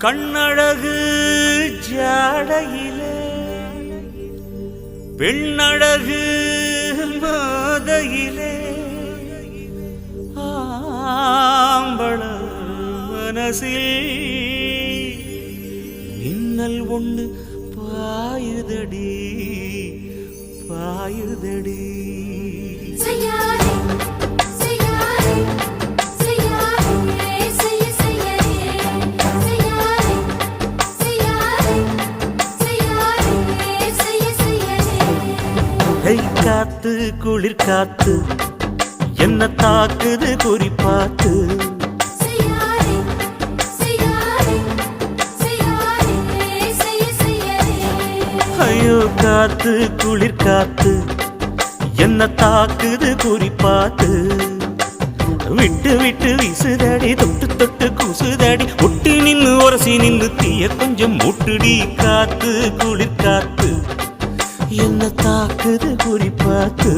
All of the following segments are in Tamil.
கண்ணழகு ஜாடையிலே பெண்ணழகு மாதையிலே ஆம்பள மனசில் மின்னல் ஒண்ணு பாயுதடி பாயுதடி. காத்து குளிர் காத்து என்ன தாக்குது குறிப்பாத்து. ஐயோ காத்து குளிர் காத்து என்ன தாக்குது குறிப்பாத்து. விட்டு விட்டு வீசுதடி தொட்டு தொட்டு கூசுதடி ஒட்டி நின்னு உரசி நின்னு தீய கொஞ்சம் மூட்டுடி. காத்து குளிர் காத்து என்ன தாக்குது குறிப்பாத்து.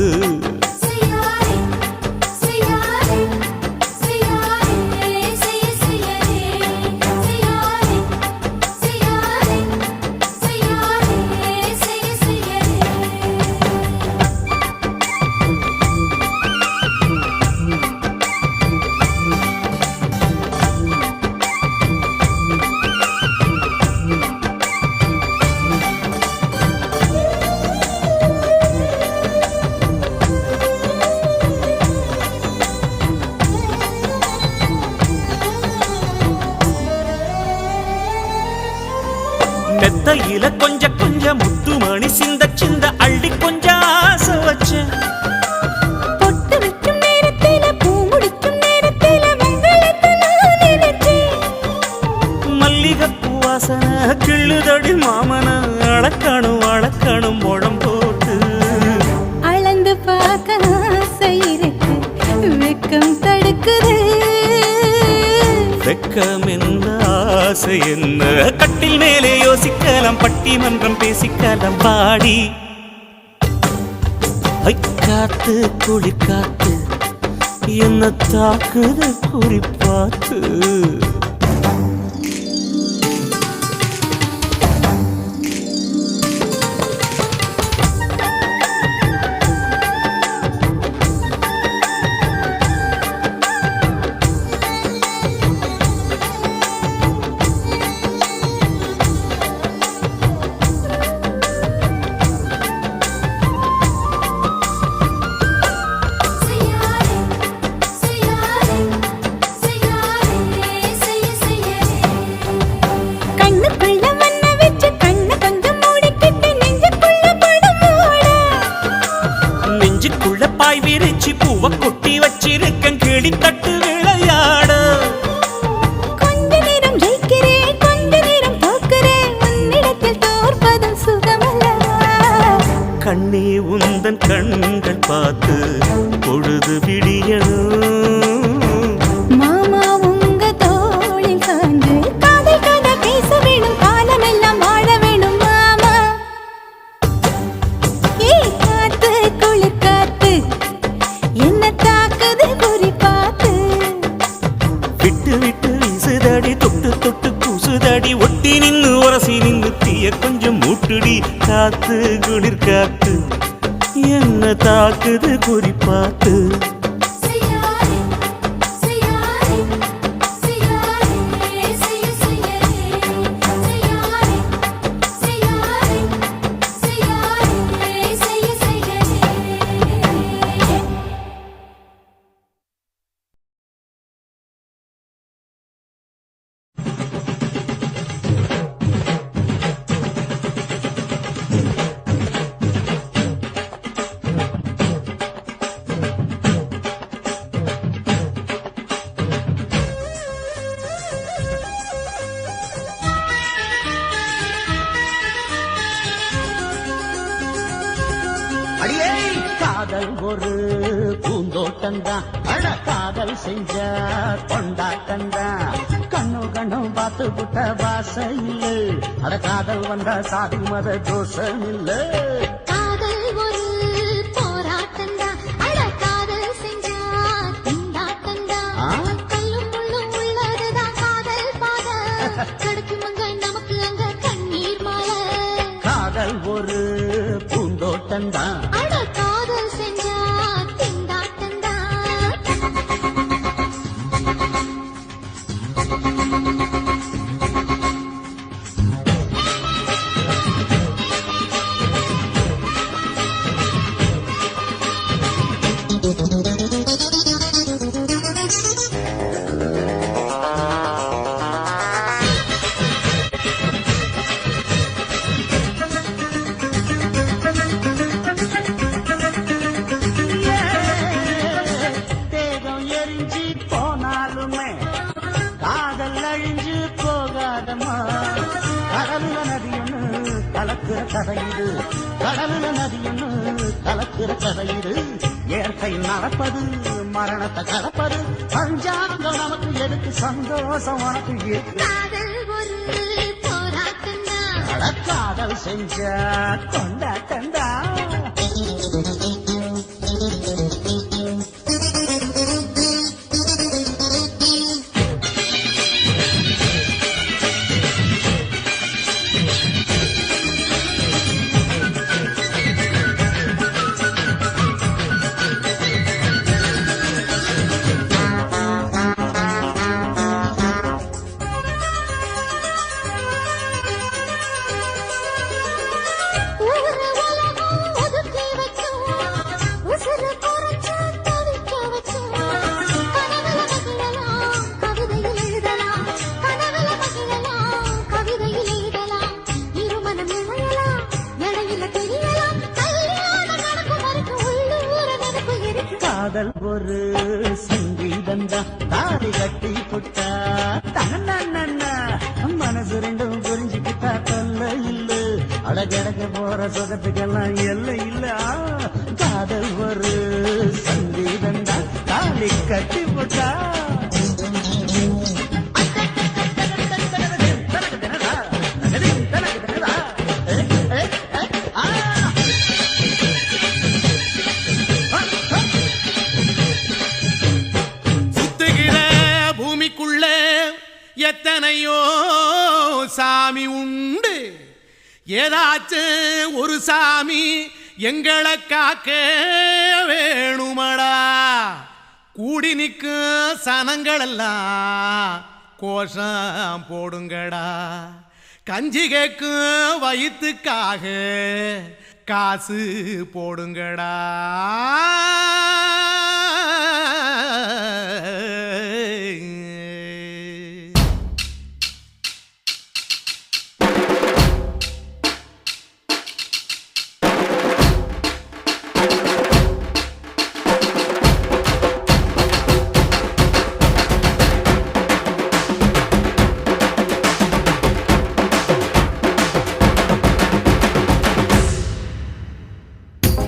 மெத்தையில கொஞ்ச கொஞ்ச முத்துமணி சிந்த சிந்த அள்ளி கொஞ்சம் ஆசை வச்சேன். பொட்டு வைக்கும் நேரத்தில பூ முடிக்கும் நேரத்தில மங்களத்தை நான் நினைச்சேன். மல்லிகைப்பூ வாசனை கிள்ளுதடி மாமன அளக்கணும் அளக்கணும் முழம் போட்டு. அளந்து பார்க்க ஆசை இருக்கு வெக்கம் தடுக்குது. வெக்கம் என்ன ஆசை என்ன கட்டில் மேலே யோசிக்கலாம் பட்டிமன்றம் பேசிக்கலாம் பாடி. காத்து குளிர் காத்து என்ன தாக்குது குறிப்பாத்து. பாய் விரிச்சி பூவ கொட்டி வச்சிருக்கேன் கிளி தட்டு விளையாட. கொஞ்ச நேரம் ஜெயிக்கிறேன் கொஞ்ச நேரம் தோக்கிறேன் உன்னிடத்தில் தோற்பதும் சுகமல்ல. கண்ணே உந்தன் கண்கள் பார்த்து பொழுது விடியணும். மாமா உங்க தோளில் சார்ந்து காதல் கதை பேச வேணும் காலமெல்லாம் வாழ வேணும் மாமா. காத்து குளிர் காத்து என்ன தாக்குது குறிப்பாத்து. விட்டு விட்டு வீசுதடி தொட்டு தொட்டு கூசுதடி ஒட்டி நின்னு உரசி நின்னு தீய கொஞ்சம் மூட்டுடி. காத்து குளிர் காத்து என்ன தாக்குது குறிப்பாத்து. அடியே காதல் ஒரு பூந்தோட்டந்தான் அட காதல் செஞ்ச கொண்டாட்டந்தான். கண்ணு கண்ணும் பார்த்து புட்ட வாசம் இல்ல அட காதல் வந்தா சாதி மத தோஷம் இல்ல. காதல் ஒரு போராட்டந்தான் அட காதல் செஞ்சா கொண்டாட்டந்தான். கல்லும் முள்ளும் உள்ளதுதான் காதல் பாத கடக்கும் பூந்தோட்டந்தான் அட காதல் செஞ்சா திண்டாட்டந்தான் தேகம் எரிஞ்சு போனாலுமே காதல் அழிஞ்சு போகாதம்மா கடலுல நதியொன்னு கலக்குற கதையிடு கடலுல நதியொன்னு கலக்குற கதையிடு இயற்கை நடப்பது மரணத்தை கலப்பது பஞ்சாங்கம் நமக்கு எதுக்கு சந்தோஷம் உனக்கு இருக்கு காதல் ஒரு போராட்டந்தான் அட காதல் செஞ்ச கொண்டாட்டந்தா ஊரு உலகம் ஒதுக்கி வச்சோம் உசுறு குறைச்சு தவிக்க வச்சோம் கனவுல மகிழலாம் கவிதையில் எழுதலாம் கனவுல மகிழலாம் கவிதையில் எழுதலாம் இருமனம் இணையலாம் இடையில தெரியலாம் கல்யாணம் நடக்கும் வரைக்கும் உள்ளூர நினைப்பு இருக்கு காதல் ஒரு சங்கீதந்தா தாலி கட்டி புட்டா தன்னா மனசு ரெண்டும் புரிஞ்சுக்கிட்டா தொல்ல இல்ல அழகழக போற சுகத்துக்கெல்லாம் எல்லை இல்ல காதல் ஒரு சங்கீதந்தா தாலி கட்டி புட்டா சுத்துகிற பூமிக்குள்ள எத்தனையோ சாமி உண்டு ஏதாச்சும் ஒரு சாமி எங்களை காக்க வேணுமடா கூடி நிற்கும் சனங்களெல்லாம் கோஷம் போடுங்கடா கஞ்சி கேக்கும் வயிற்றுக்காக காசு போடுங்கடா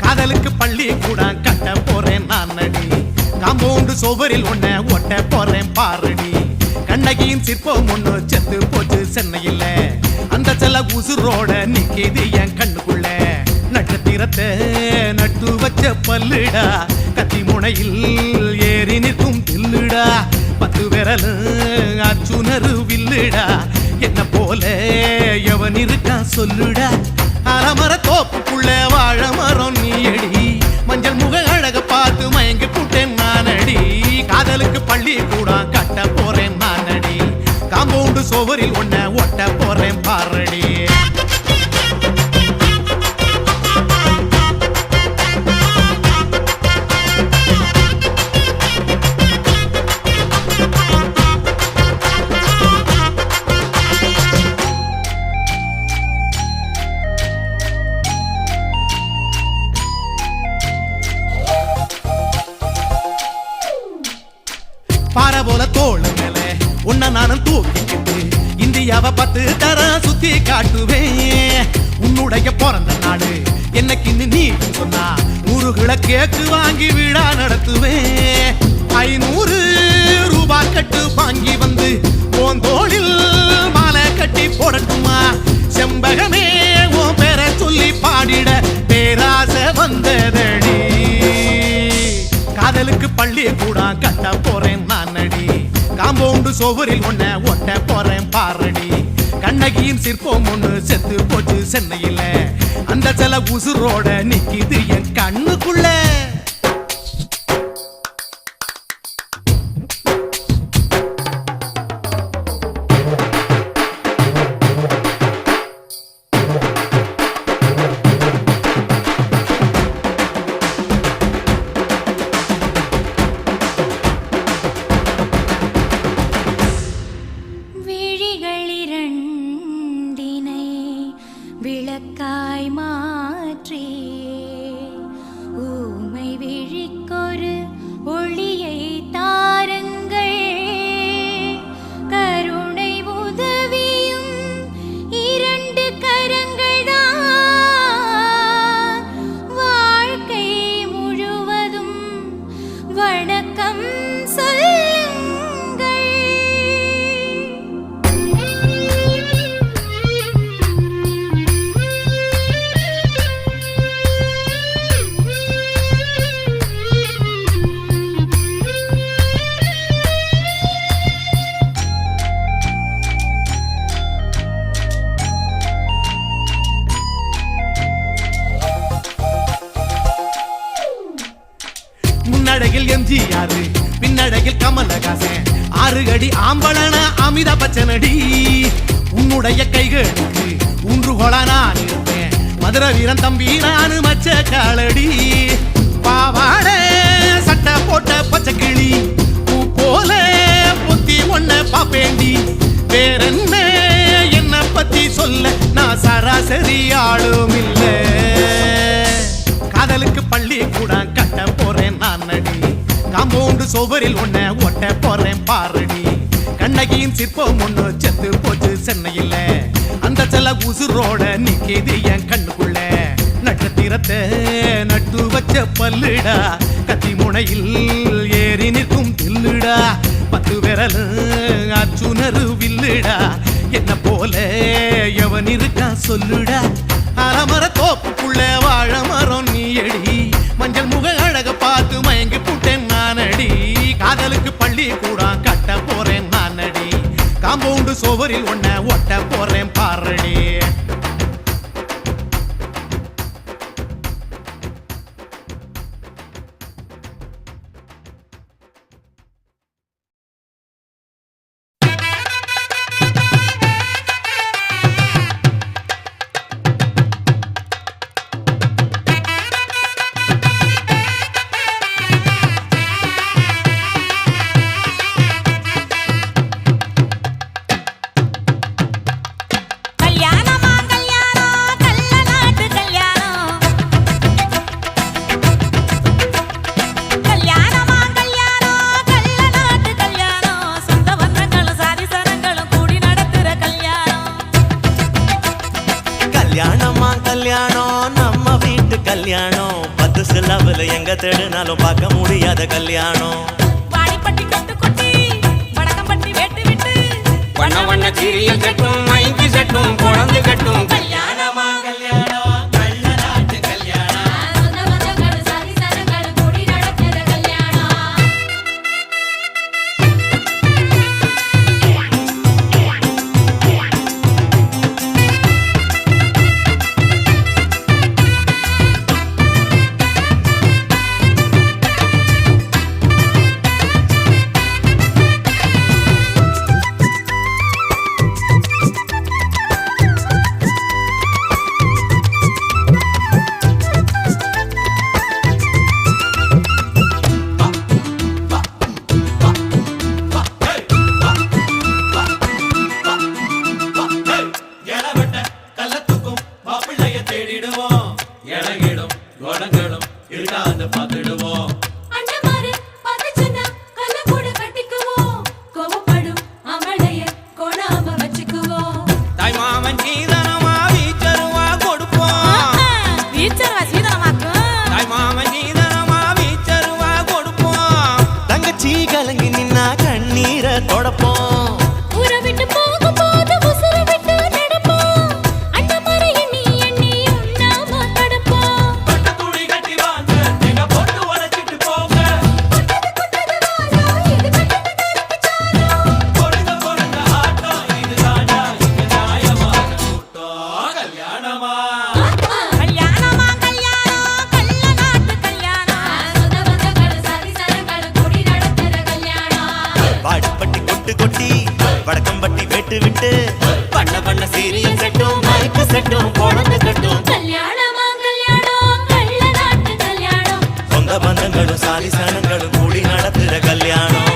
காதலுக்கு பள்ளி கூட கட்ட போறேன் நான் நடி காம்பவுண்டு சுவரில் ஒன்ன ஒட்ட போறேன் பாரடி கண்ணகியின் சிற்பம் ஒண்ணு செத்து போச்சு சென்னையில அந்த செல்ல உசுரோட நிக்கிது என் கண்ணுக்குள்ள நட்சத்திரத்தை நட்டு வச்ச பல்லுடா கத்தி முனையில் ஏறி நிற்கும் தில்லுடா 10 விரல் அச்சுணரு வில்லுடா என்ன போல எவன் இருக்கா சொல்லுடா அலமர தோப்புக்குள்ள வாழ மரம் நீயடி மஞ்சள் முக அழக பார்த்து மயங்கி புட்டேன் நானடி காதலுக்கு பள்ளி கூட கட்ட போறேன் நானடி காம்பவுண்டு சுவரில் ஒன்ன ஒட்ட போறேன் பாரடி பாறை போல தோளு மேல உன்ன நானும் தூக்கிக்கிட்டு இந்தியாவை 10 தரம் சுத்தி காட்டுவேன் உன்னுடைய பிறந்த நாடு என்னைக்குன்னு நீ சொன்னா 100 கிலோ கேக்கு வாங்கி விழா நடத்துவேன் 500 ரூபாய் கட்டு வாங்கி வந்து உன் தோளில் மாலை கட்டி போடட்டுமா செம்பகமே உன் பேரை சொல்லி பாடிட பேராசை வந்ததடி காதலுக்கு பள்ளி கூட கட்ட போறேன் நானடி காம்பவுண்டு சுவரில் ஒன்ன ஒட்ட போறேன் பாரடி கண்ணகியின் சிற்பம் ஒண்ணு செத்து போச்சு சென்னையில அந்த சில உசுரோட நிக்குது என் கண்ணுக்குள்ள விழிகளிரண்டினை விளக்காய் மாற்றி ஊமை விழிக்கொரு ஒளியை தாருங்கள் கருணை உதவியும் இரண்டு கரங்கள்தான் வாழ்க்கை முழுவதும் வணக்கம் முன்னடையில் எம்ஜிஆர் பின்னடையில் கமலஹாசன் 6 அடி ஆம்பளன அமிதாப் பச்சனடி உன்னுடைய கைகளுக்கு ஊன்றுகோலா நான் இருப்பேன் மதுரை வீரன் தம்பி நானு மச்ச காலடி பாவாட சட்டை போட்ட பச்சை கிளி பூ போல பொத்தி ஒன்ன பாப்பேண்டி வேறென்ன என்ன பத்தி சொல்ல நான் சராசரி ஆளும் இல்ல காதலுக்கு பள்ளி கூட கட்ட போறேன் நான் நடி காம்பவுண்டு சோவரில் ஒன்ன ஒட்ட போறேன் பாரடி கண்ணகியின் சிற்பம் ஒண்ணு செத்து போச்சு சென்னையில அந்த சில உசுரோட நிக்கிது என் கண்ணுக்குள்ள நட்சத்திரத்தை நட்டு வச்ச பல்லுடா கத்தி முனையில் ஏறி நிற்கும் தில்லுடா 10 விரல் அச்சுணரு வில்லுடா என்ன போல எவன் இருக்கா சொல்லுடா அலமர தோப்புக்குள்ள வாழ மரம் நீ அடி மஞ்சள் முக அழக பார்த்து மயங்கி புட்டேன் நானடி காதலுக்கு பள்ளி கூட கட்ட போறேன் நானடி காம்பவுண்டு சோவரில் ஒன்ன ஒட்ட போறேன் பாரடி கல்யாணம் 10 சிலவுல எங்க தேடினாலும் பார்க்க முடியாத கல்யாணம் வாடிப்பட்டி கட்டு கொட்டி வடக்கம்பட்டி வேட்டு விட்டு வண்ண வண்ண சீரியல் கட்டும் மைக்கு சட்டும் குழந்தை கட்டும் கல்யாணமா கல்யாணம் கள்ள நாட்டு கல்யாணம் சொந்த பந்தங்கள் சாதி சனங்கள் கூடி நடக்கிற கல்யாணம் கொட்டு கொட்டி வடக்கம் பட்டி வெட்டு விட்டு பண்ண பண்ண சீரியல் செட்டும் மைக்கு செட்டும் குழந்தை கட்டும் கல்யாணமா கல்யாணம் கள்ள நாட்டு கல்யாணம் சொந்த பந்தங்களும் சாதி சனங்களும் கூடி நடத்துற கல்யாணம்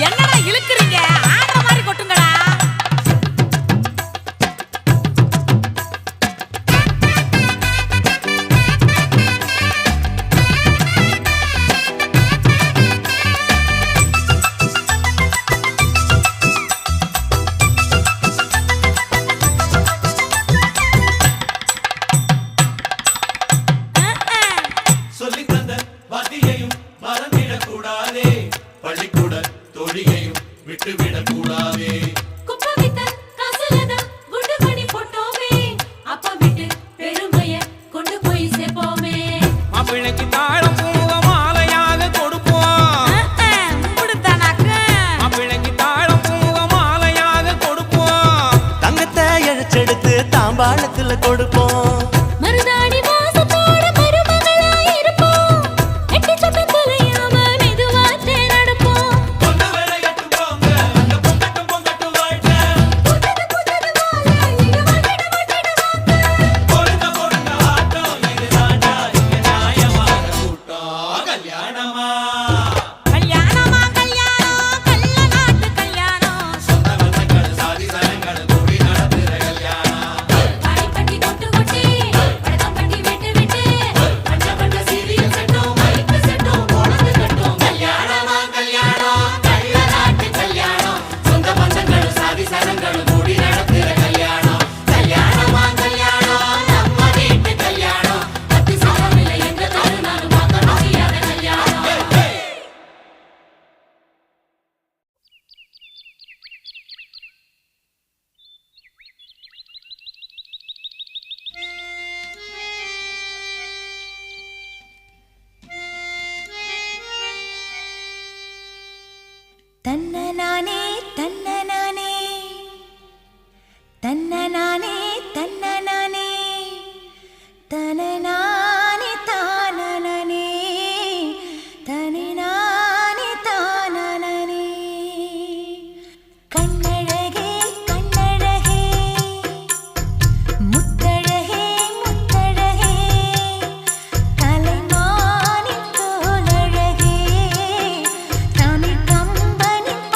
என்னடா இழுக்குறீங்க ஆடுற மாதிரி கொட்டுங்கடா சொல்லித் தந்த வாத்தியையும் மறந்திடக்கூடாதே பள்ளிக்கூட தொழிலையும் விட்டுவிடக்கூடாதே குப்பை வித்த காசுலதா குண்டு மணி போட்டோமே அப்பா விட்டு பெருமைய கொண்டு போய் சேர்ப்போமே மாப்பிள்ளைக்கு தாழம் பூவ மாலையாக கொடுப்போம் மாப்பிள்ளைக்கு தாழம் பூவ மாலையாக கொடுப்போம் தங்கத்தை இழைச்செடுத்து தாம்பாளத்துல கொடுப்போம் மருதாணி வாசத்தோட மருமகளா இருப்போம் எட்டி சொத்த குலையாம மெதுவாத்தே நடப்போம் பொண்ணு வேலையட்டும் போங்க அங்க பொங்கட்டும் பொங்கட்டும் வாழ்க்கை புத்தது வாழ இங்க வந்திட பொறுங்க பொறுங்க ஆட்டம் இதுதாண்டா இங்க நியாயமான கூட்டம் கல்யாணமா கல்யாணமா கல்யாணம் கள்ள நாட்டு கல்யாணம் சொந்த பந்தங்கள் சாதி சனங்கள் கூடி நடத்துற கல்யாணம் பாடிப்பட்டி கொட்டு கொட்டி வடக்கம் பட்டி வெட்டு விட்டு பண்ண பண்ண சீரியல் செட்டும் மைக்கு செட்டும் குழந்தை கட்டும் கல்யாணமா கல்யாணம் கள்ள நாட்டு கல்யாணம் சொந்த பந்தங்கள் சாதி சனங்கள் கூடி நடத்துற கல்யாணம் கல்யாணமா கல்யாணம் நம்ம வீட்டு கல்யாணம் பத்து சாரம் இல்லை எங்க தாருனாலும் பார்க்க முடியாத கல்யாணம் தன்னனானே தன்னனானே தன்னனானே தன்னனானே தனனானே தானனனே தனனானே தானனனே கண்ணழகே கண்ணழகே முத்தழகே முத்தழகே கலைமானின் தோளழகே தமிழ் கம்பனின்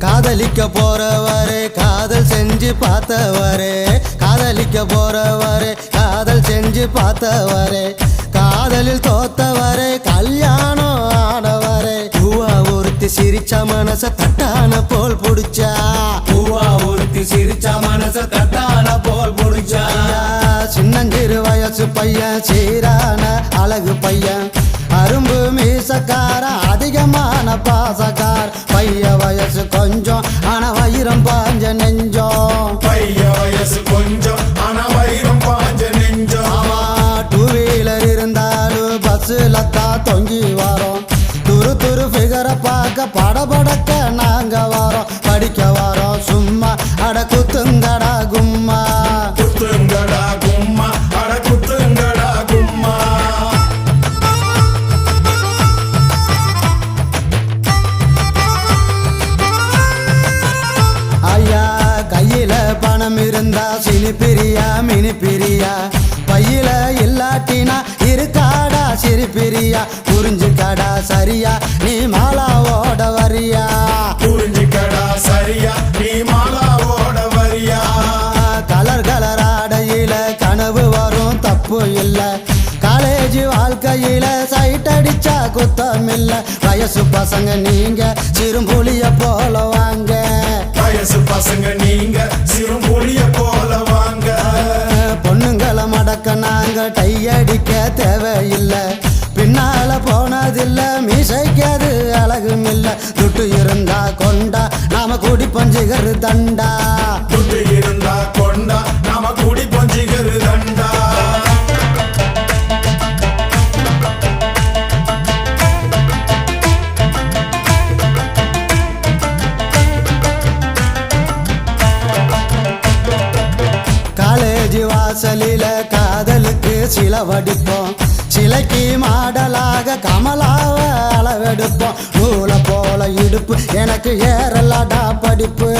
காதலிக்க போறவரே காதல் செஞ்சு பார்த்தவரே காதலிக்க போறவரே காதல் செஞ்சு பார்த்தவரே காதலில் தோத்தவரே கல்யாணம் ஆனவரே பூவா ஒருத்தி சிரிச்சா மனச தட்டான போல் புடிச்சா பூவா ஒருத்தி சிரிச்சா மனச தட்டான போல் புடிச்சா சின்னஞ்சிறு வயசு பையன் சீரான அழகு பையன் அரும்பு மீசக்கார அதிகமான பாசக்கார் பைய வயசு கொஞ்சம் ஆனா வைரம் பாஞ்ச நெஞ்சம் பைய வயசு கொஞ்சம் ஆனா வைரம் பாஞ்ச நெஞ்சம் டூ வீலர் இருந்தாலும் பஸ்ல தான் தொங்கி வரோம் துரு துரு ஃபிகரை பார்க்க படபடக்க நாங்க வரோம் படிக்க வரோம் சும்மா அட குத்துங்கடா கும்மா குத்துங்கடா கும்மா அட குத்துங்கடா கும்மா ஐயா கையில பணம் இருந்தா சினி பிரியா மினி பிரியா பையில இல்லாட்டினா இருக்காடா சிறு பிரியா புரிஞ்சுக்காடா சரியா நீ மாலாவோட வரியா புரிஞ்சுக்கடா சரியா நீ மாலாவோட வரியா கலர் கலர் ஆடையில கனவு வரும் தப்பு இல்ல காலேஜ் வாழ்க்கையில சைட் அடிச்சா குத்தம் இல்ல வயசு பசங்க நீங்க சிறும்புலிய போல வாங்க வயசு பசங்க நீங்க சிறுமொழிய போல வாங்க பொண்ணுங்களை மடக்க நாங்க டையடிக்க தேவையில்லை பின்னால போனதில்ல மீசைக்காது அழகும் இல்ல துட்டு இருந்தா கொண்டா நாம கூடி பஞ்சுகரு தண்டா துட்டு இருந்தா கொண்டா நாம கூடி பஞ்சிகரு தண்டா காலேஜ் வாசலில காதலுக்கு சில வடிப்போம் சிலைக்கு மாடலாக கமலாவ அளவெடுப்போம் நூலை போல இடுப்பு எனக்கு ஏறலடா படிப்பு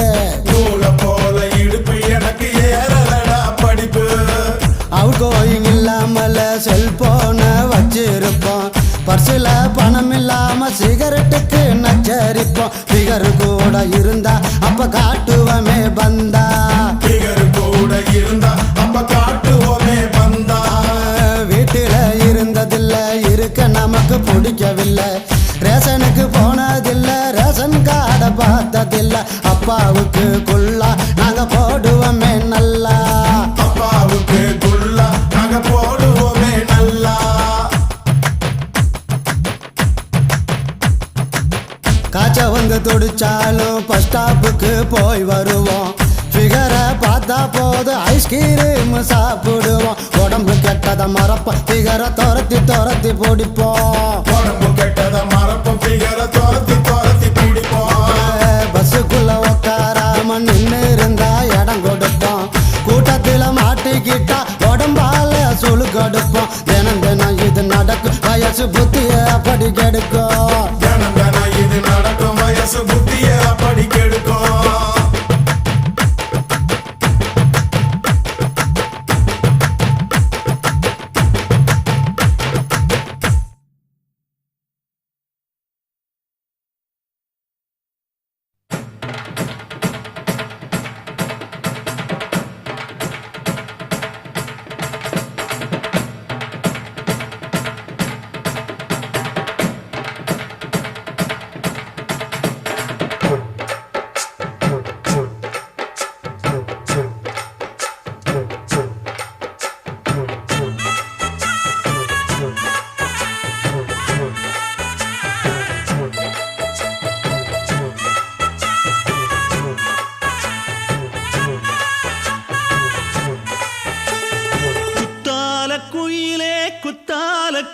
நூலை போல இடுப்பு எனக்கு ஏறலடா படிப்பு அவுட் கோயிங் இல்லாமல செல்போன வச்சிருப்போம் பர்சில பணம் இல்லாம சிகரெட்டுக்கு நச்சரிப்போம் பிகர் கூட இருந்தா அப்ப காட்டுவமே பந்தா பிகர் கூட இருந்தா அப்ப காட்டுவோமே பந்தா வீட்டில இருந்ததில்ல இருக்க நமக்கு பிடிக்கவில்லை ரேஷனுக்கு போனதில்ல ரேஷன் கார்டை பார்த்ததில்ல அப்பாவுக்கு குள்ளா நாங்க போடுவோமே நல்லா அப்பாவுக்கு குள்ளா நாங்க போடுவோமே நல்லா காய்ச்ச வந்து துடிச்சாலும் பஸ் ஸ்டாப்புக்கு போய் வருவோம் ஃபிகரை பார்த்தா போது ஐஸ்கிரீம் சாப்பிடுவோம் உடம்பு கெட்டத மறப்போம் ஃபிகரை துரத்தி துரத்தி பிடிப்போம் உடம்பு கெட்டத மறப்போம் ஃபிகரை துரத்தி துரத்தி பிடிப்போம் பஸ்ஸுக்குள்ள உட்காராம நின்று இருந்தா இடம் கொடுப்போம் கூட்டத்தில் மாட்டிக்கிட்டா உடம்பால சுழு கொடுப்போம் தினம் தினம் இது நடக்கும் வயசு புத்திய அப்படி கெடுக்கும் தினம் தினம் இது நடக்கும் வயசு புத்திய அப்படி கெடுக்கும்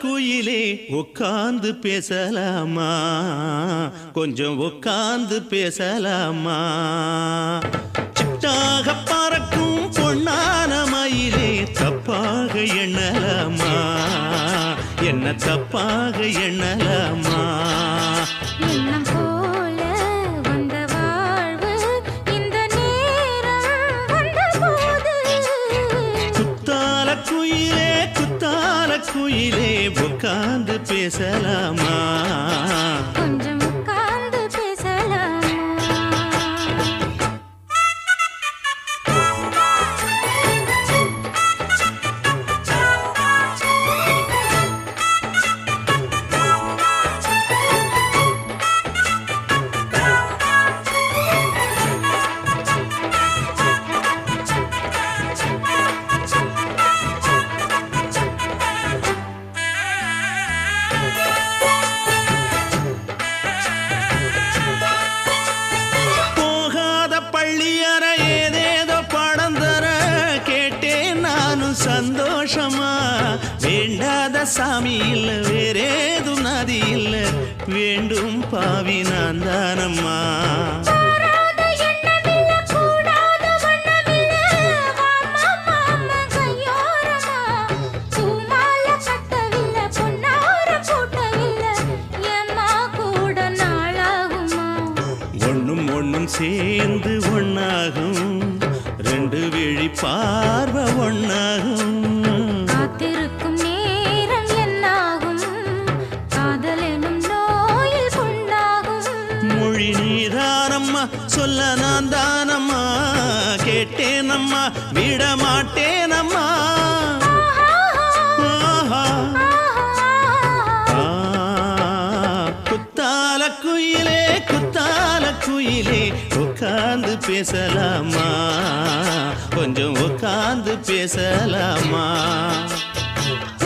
குயிலே உட்கார்ந்து பேசலாமா கொஞ்சம் உட்கார்ந்து பேசலாமா சிட்டாக பறக்கும் பொன்னான மயிலே தப்பாக எண்ணலாமா என்ன தப்பாக எண்ணலாமா எண்ணம் போல வந்த வாழ்வு இந்த நேரம் வந்தபோது குத்தால குயிலே உட்கார்ந்து பேசலாமா கொஞ்சம் உட்கார்ந்து பேசலாமா சாமி இல்ல வேறேதும் நதி இல்ல வேண்டும் பாவி நான் தானம்மா சேர்ந்து ஒன்னாகும் ரெண்டு விழி பார்வை ஒன்னாகும் காத்திருக்கும் நேரம் என்னாகும் காதல் எனும் நோயில் புண்ணாகும் மொழி நீதானம்மா சொல்ல நான் தானம்மா கேட்டேனம்மா விட மாட்டேனம்மா குத்தால குயிலே குத்தால குயிலே உட்கார்ந்து பேசலாமா கொஞ்சம் உட்கார்ந்து பேசலாமா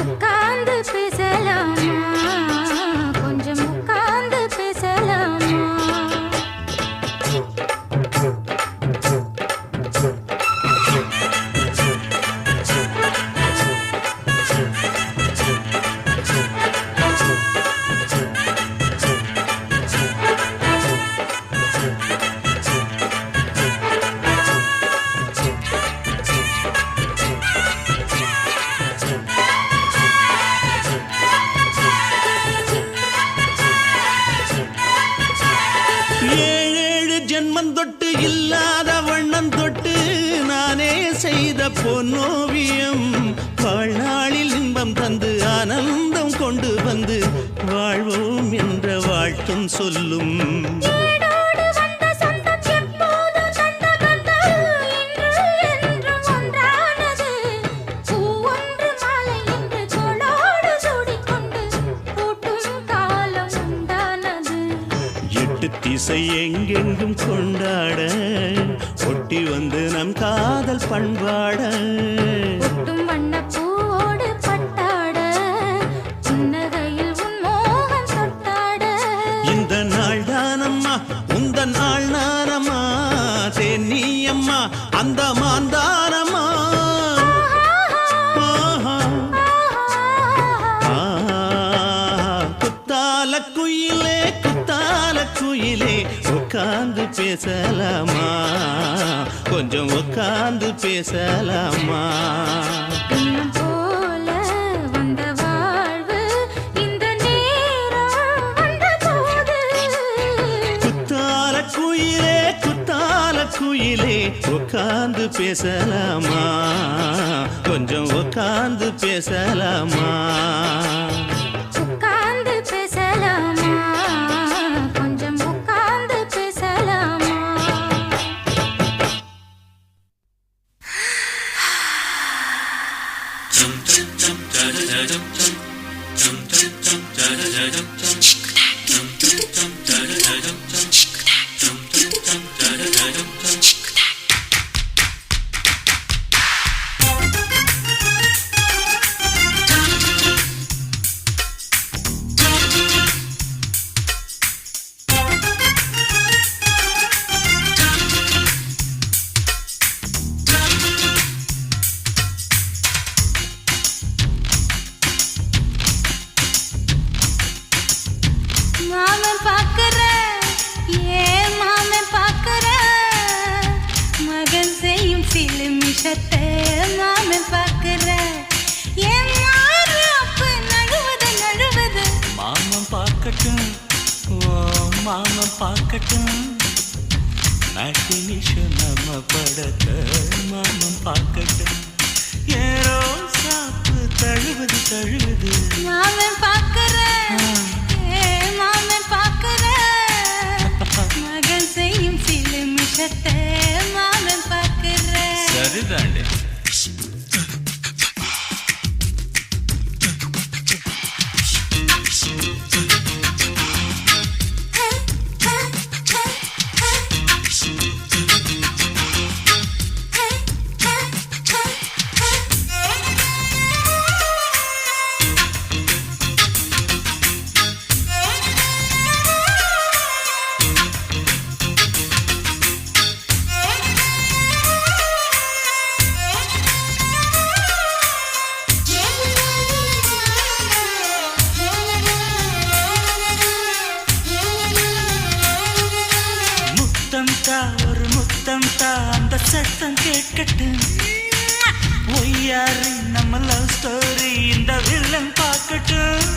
உட்கார்ந்து பேசலாமா கொஞ்சம் உட்கார்ந்து பேசலாமா தொட்டு இல்லாத வண்ணம் தொட்டு நானே செய்த பொன்னோவியம் வாழ்நாளில் இன்பம் தந்து ஆனந்தம் கொண்டு வந்து வாழ்வோம் என்ற வாழ்த்தும் சொல்லும் திசை எங்கெங்கும் கொண்டாட ஒட்டி வந்து நம் காதல் பண்பாட ஒட்டும் வண்ண பூவோடு பட்டாட புன்னகையில் உன் மோகம் தொட்டாட இந்த நாள் தானம்மா உந்த நாள் நானம்மா தென்னியம்மா அந்த மாந்தானம்மா குத்தால குயிலே குத்தால குயிலே உட்கார்ந்து பேசலாமா கொஞ்சம் உட்கார்ந்து பேசலாமா இன்னும் போல வந்த வாழ்வு இந்த நேரம் வந்த போது குத்தால குயிலே குத்தால குயிலே உட்கார்ந்து பேசலாமா கொஞ்சம் உட்கார்ந்து பேசலாமா உட்கார்ந்து பேசலாமா கொஞ்சம் உட்கார்ந்து பேசலாமா மாமன் பார்க்கற ஏன் மாமன் பார்க்கற மகன் செய்யும் சில மிஷத்தை மாமன் பார்க்கற ஏன் மாறு அப்ப நழுவது நழுவது மாமன் பார்க்கட்டும் ஓ மாமன் பார்க்கட்டும் மேட்டினிஷன் நம்ம படத்தை மாமன் பார்க்கட்டும் ஏரோ சாப்பு தழுவது தழுவது மாமன் பார்க்கற ஏன் மாமன் பார்க்கற மகன் செய்யும் சில மிஷத்தை மாமன் பார்க்கற சரிதாண்டே அந்த சத்தம் கேட்கட்டும் ஒய்யாரி நம்ம லவ் ஸ்டோரி இந்த வில்லன் பார்க்கட்டும்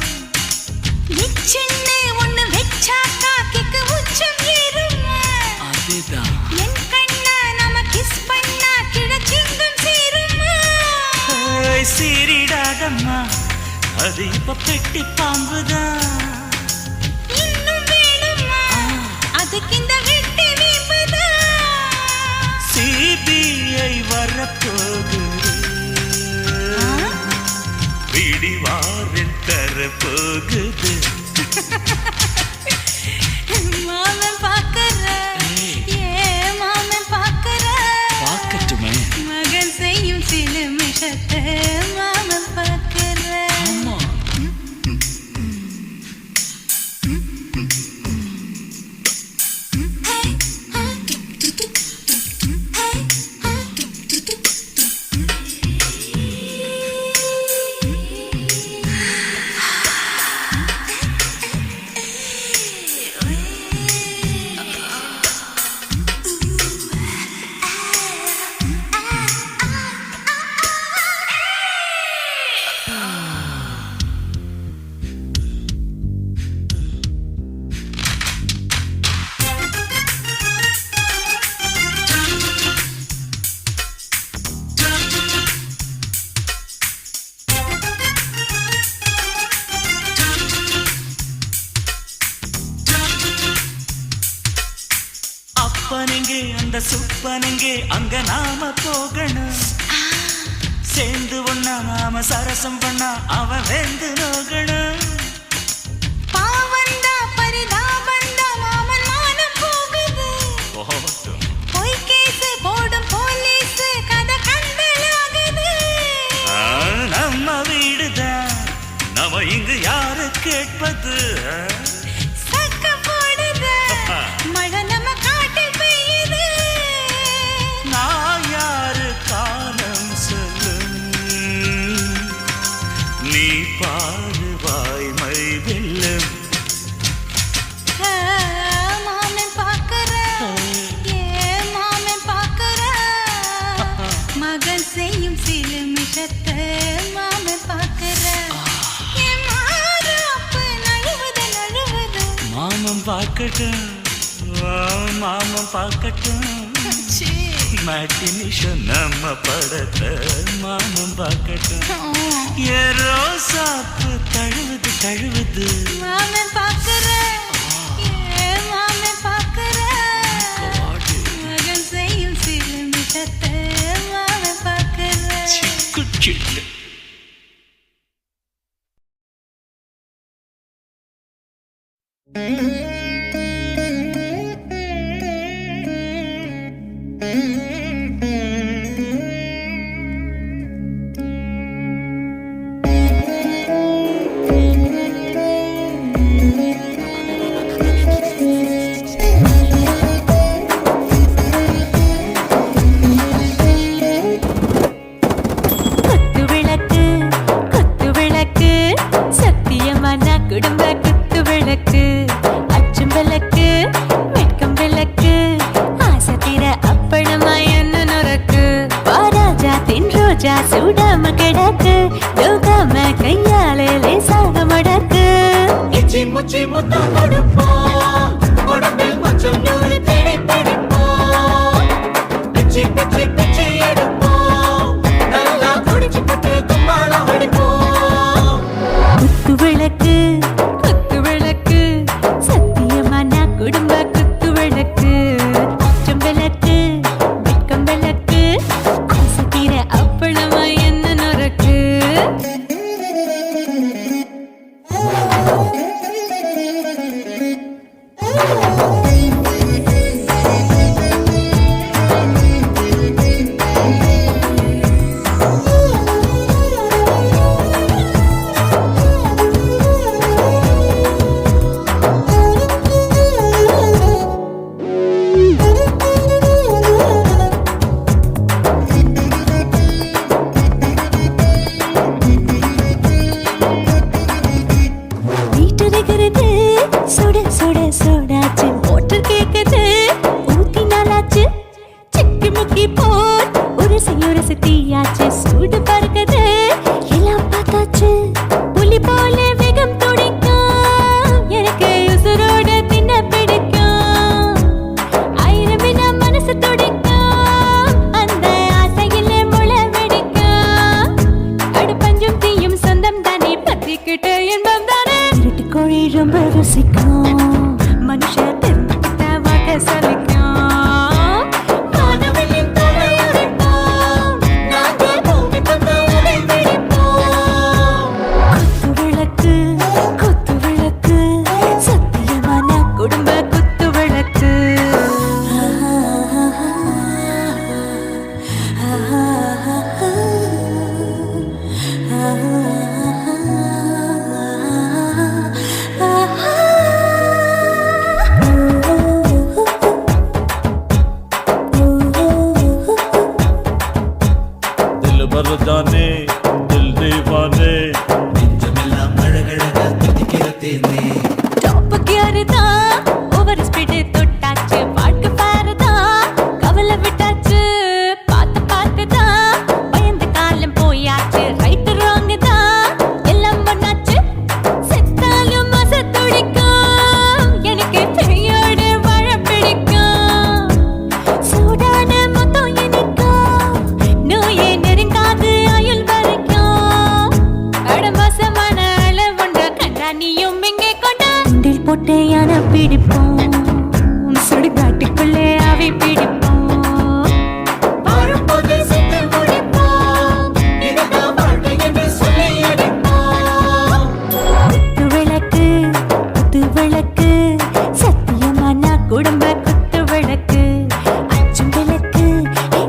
சின்ன ஒண்ணு வெச்சாக்கா கிக்கு உச்சம் ஏறுமா அதேதான் என் கண்ணா நாம கிஸ் பண்ணா கிழச்சிங்கும் சேருமா சீரிடாதம்மா அது இப்ப பெட்டி பாம்புதான் இன்னும் வேணுமா அதுக்கு இந்த வெட்டி வீம்புதான் சிபிஐ வரப்போகுது பிடிவாரில் தரப்போகுது மாமன் பாக்கற மாமன் பாக்கற பார்க்கட்டுமே மகன் செய்யும் சில மிஷத்தை மாமன் பாக்கற அப்பனெங்கே அந்த சுப்பனெங்கே அங்க நாம போகணும் சேர்ந்து ஒண்ணா நாம சரசம் பண்ணா அவன் வெந்து நோகணும் பாவந்தா பரிதாபந்தா மாமன் மானம் போகுது பொய் கேஸ் போடும் போலீஸ் கதை கண்டலாகுது நம்ம வீடுதான் நம்ம இங்கு யாரு கேட்பது சக்க போடுது மழை நம்ம காட்டில் பெய்யுது நான் யாரு காலம் சொல்லும் நீ பாரு வாய்மை வெல்லும் மாமன் பாக்கற மாமன் பாக்கற மகன் செய்யும் சில மிஷத்தை மாமன் பாக்கற மாமன் பார்க்கட்டும் மாமன் பார்க்கட்டும் மேட்டினிஷன் நம்ம படத்தை மாமன் பார்க்கட்டும் ஏரோ சாப்பு தழுவுது தழுவுது மாமன் பாக்கற மாமன் பாக்கற மகன் செய்யும் சில மிஷத்தை மாமன் பாக்கற சிக்கு சுடாம கிடக்கு யோகாம கையாலே லேசாக மடக்கு இச்சி முச்சி முத்தம் கொடுப்போம் உடம்பில் கொஞ்சம் நூறு தேடி பிடிப்போம் பிச்சி பிச்சி பிச்சி எடுப்போம் நல்லா குடிச்சு புட்டு கும்பாலம் அடிப்போம் குத்து விளக்கு சத்தியமா நான் குடும்ப குத்து விளக்கு அச்சம் விளக்கு வெட்கம் விளக்கு ஆசை தீர அப்பளமா என்ன நொறுக்கு குடும்ப குத்து விளக்கு அச்சும் விளக்கு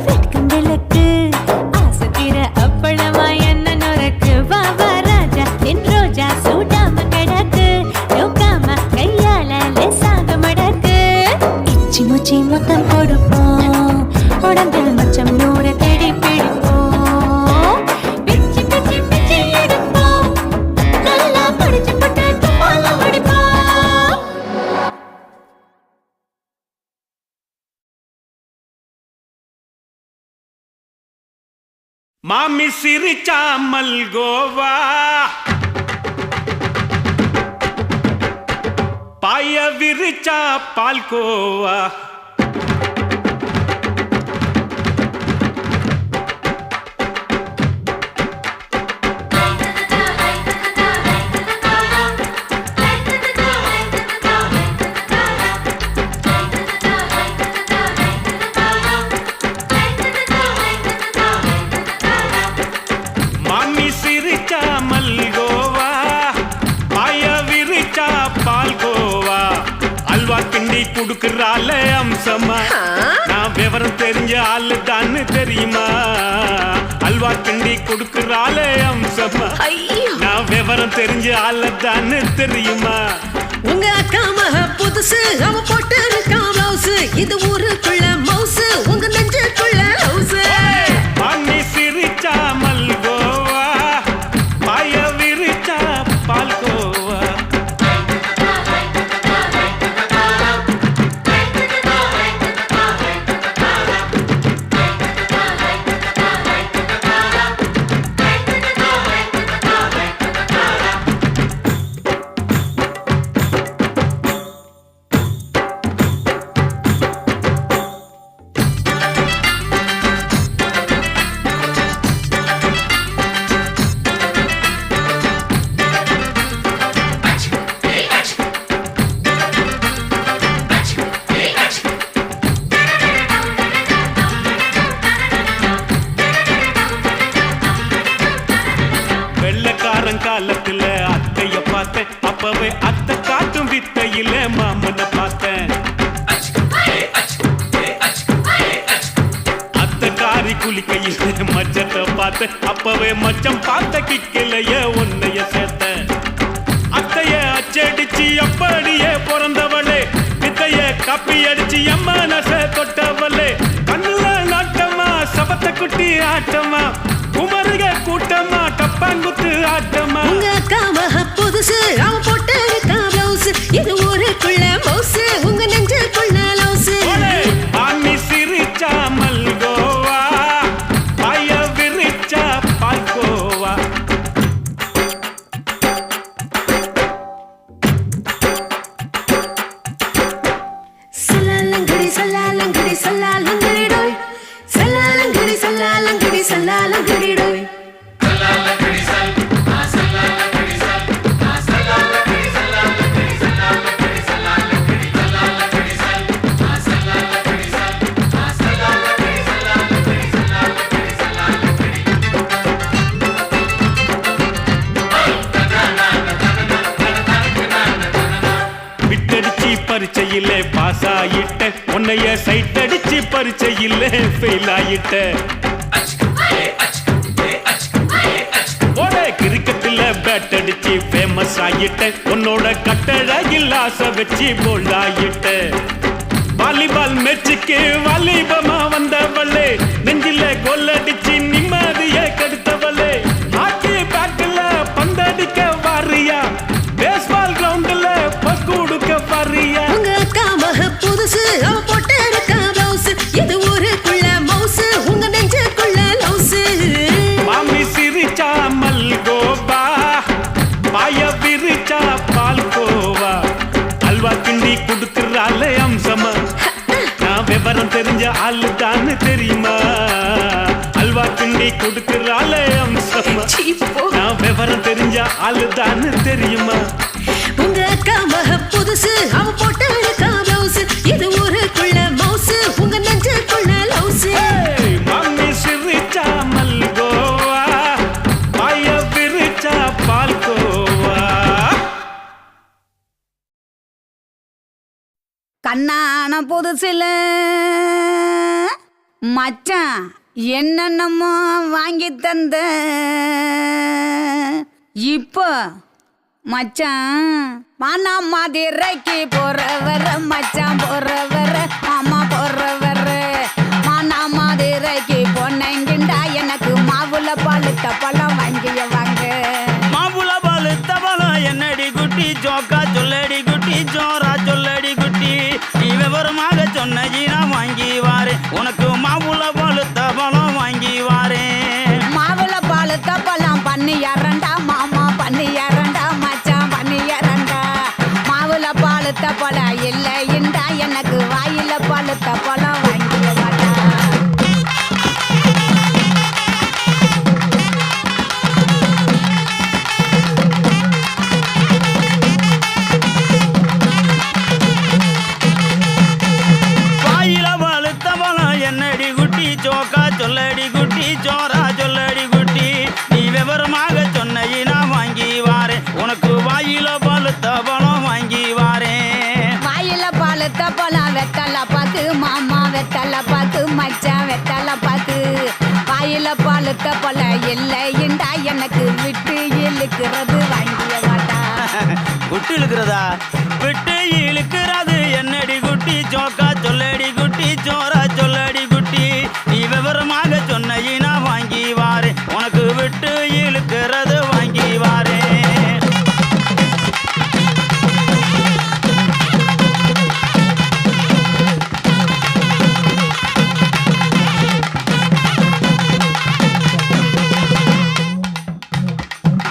வெட்கும் விளக்கு ஆசத்திர அப்பளமா என்ன நுறக்கு வாவா ராஜா என் ரோஜா சூடாம கிடக்கு நோக்காம கையால லேசாக மடக்கு இச்சி முச்சி மொத்தம் கொடுப்போம் உடம்பில் மச்சம் நூறு தேடி பிடிப்போம் பிச்சி பிச்சி பிச்சி எடுப்போம் நல்லா படிச்சு போட்டு துப்பால ஓடிப்போம் மாமி சிரிச்சா மல்கோவா பாய விரிச்சா பால்கோவா மாமி சிரிச்சா மல்கோவா பாய விரிச்சா பால்கோவா அல்வா கிண்டி குடுக்கறால அம்சமா நான் விவரம் தெரிஞ்ச ஆளு தான்னு தெரியுமா அல்வா கிண்டி குடுக்கறால அம்சமா நான் விவரம் தெரிஞ்ச ஆளு தான்னு தெரியுமா உங்க அக்கா மக புதுசு அவ போட்டு இருக்கா பிளவுஸ் இது ஊருக்குள்ள மவுசு உங்க நெஞ்சுக்குள்ள ஹவுஸ் மாமி சிரிச்சா மல்கோவா பாய விரிச்சா பால்கோவா வெள்ளக்காரன் காலத்துல அத்தைய பார்த்தேன் அப்பவே அத்தை காட்டும் வித்தையில மாமனை பார்த்தேன் அத்தை காரி குளிக்கையில மச்சத்தை பார்த்தேன் அப்பவே மச்சம் பார்த்த கிக்கலைய உன்னைய சேர்த்தேன் அத்தைய அச்சடிச்சு அப்படியே பிறந்தவளே வித்தைய காப்பி அடிச்சு அம்மனச தொட்டவளே கண்ணுல நாட்டமா சபத்த குட்டி ஆட்டமா குமருக கூட்டமா டப்பாங்குத்து ஆட்டமா உங்க அக்கா மக புதுசு அவ போட்டு இருக்கா பிளவுஸ் இது ஊருக்குள்ள மவுசு உங்க நெஞ்சுக்குள்ள லவுஸ் மாமி சிரிச்சா மல்கோவா பாய விரிச்சா பால்கோவா சல்லாலங்கடி சல்லாலங்கடி சல்லாலங்கடி டோய் சல்லாலங்கடி சல்லாலங்கடி சல்லாலங்கடி டோய் விட்டடிச்சு பரிச்சையிலே பாஸ் ஆயிட்ட உன்னைய சைட் அடிச்சு பரிச்சையிலே ஃபெயில் ஆயிட்ட ஓட கிரிக்கெட்ல பேட் அடிச்சு ஃபேமஸ் ஆயிட்ட உன்னோட கட்டழகில் ஆசை வச்சு போல்ட் ஆயிட்ட வாலிபால் மேட்சுக்கு வாலிபமா வந்தவளே நெஞ்சில கோல் அடிச்சு நிம்மதிய கெடுத்தவளே ஹாக்கி பேட்ல பந்தடிக்க வாரியா பேஸ்பால் கிரவுண்ட்ல பஸ் கொடுக்க வாரியா உங்க அக்கா மக புதுசு அவ போட்டு இருக்கா பிளவுஸ் இது ஊருக்குள்ள மவுசு உங்க நெஞ்சுக்குள்ள லவுஸ் மாமி சிரிச்சா மல்கோவா பாய விரிச்சா பால்கோவா அல்வா கிண்டி குடுக்கறால அம்சமா நான் விவரம் தெரிஞ்ச ஆளு தான்னு தெரியுமா அல்வா கிண்டி குடுக்கறால அம்சமா நான் விவரம் தெரிஞ்ச ஆளு தான்னு தெரியுமா உங்க அக்கா மக புதுசு அவ போட்டு இருக்கா பிளவுஸ் இது ஊருக்குள்ள மவுசு உங்க நெஞ்சுக்குள்ள லவுஸ் மாமி சிரிச்சா மல்கோவா பாய விரிச்சா பால்கோவா. ก கண்ணான புதுசுல மச்சான் என்னென்னமோ வாங்கி தந்த இப்போ மச்சான் மானா மதுரைக்கு போறவர மச்சான் போறவர மாமா போறவர மானா மதுரைக்கு பொன்னங்கிண்டா எனக்கு மாவுல பழுத்த பழம் வாங்கிய வாங்க மாவுல பழுத்த பழம் என்னடி குட்டி ஜோக்கா சொல்லடி குட்டி ஜோரா சொல்லடி குட்டி நீ விவரமாக சொன்னி நான் வாங்கி வாரேன் உனக்கு மாவுல பழுத்த பழம் வாங்கி வாரேன் மாவுல பழுத்த பழம் பண்ணி இரண்டா மாமா பண்ணி இரண்டா மச்சான் பண்ணி இரண்டா மாவுல பழுத்த பழம் இல்லைண்டா எனக்கு வாயில பழுத்த பழம் வாங்கிய வாடா என்னடி குட்டி ஜோக்கா சொல்லடி குட்டி ஜோரா சொல்லடி குட்டி நீ விவரமாக சொன்னி நான் வாங்கி வாரேன் உனக்கு வாயில பழுத்த பழம் வாங்கி வாரேன் வாயில பழுத்த பழம் வெத்தல பார்த்து மாமா வெத்தல பார்த்து மச்சான் வெத்தல பார்த்து வாயில பழுத்த பழம் இல்லைண்டா எனக்கு விட்டு இழுக்கிறது வாங்கிய வாடா விட்டு இழுக்கிறதா விட்டு இழுக்கிறது என்னடி குட்டி ஜோக்கா சொல்லடி குட்டி ஜோரா சொல்லடி குட்டி நீ விவரமாக சொன்னி நான் வாங்கி வாரேன் உனக்கு விட்டு இழுக்கிறது வாங்கி வாரேன்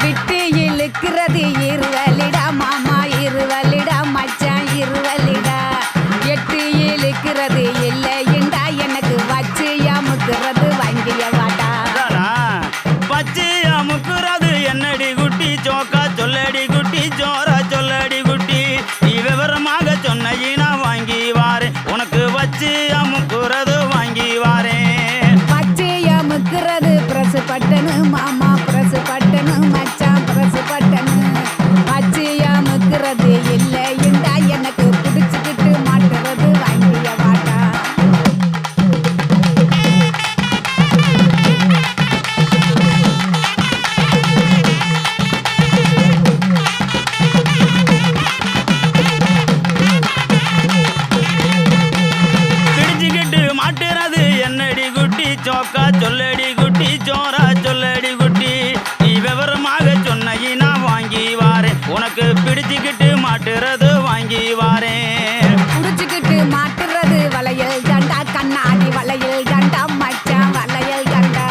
விட்டு இழுக்கிறது இருவலிடா மாமா இருவலிடா மச்சான் இருவலிடா எட்டு இழுக்கிறது இல்லைண்டா எனக்கு வச்சு அமுக்கிறது வாங்கிய வாடா வச்சு அமுக்குறது என்னடி குட்டி ஜோக்கா சொல்லடி குட்டி ஜோரா சொல்லடி குட்டி நீ விவரமாக சொன்னி நான் வாங்கி வாரேன் உனக்கு வச்சு அமுக்குறது வாங்கி வாரேன் வச்சு அமுக்கிறது பிரசு பட்டனு மாமா பிரசு பட்டனு மச்சான் பிரசு பட்டனு வச்சு அமுக்கிறது இல்லைண்டா எனக்கு பிடிச்சுக்கிட்டு மாட்டுறது வாங்கிய வாடா பிடிச்சுக்கிட்டு மாட்டுறது என்னடி குட்டி ஜோக்கா சொல்லடி குட்டி ஜோரா சொல்லடி குட்டி நீ விவரமாக சொன்னி நான் வாங்கி வாரேன் உனக்கு பிடிச்சுக்கிட்டு மாட்டுறது வாங்கி வாரேன் புடிச்சுக்கிட்டு மாட்டுறது வளையல் தண்டா கண்ணாடி வளையல் தண்டா மச்சான் வளையல் தண்டா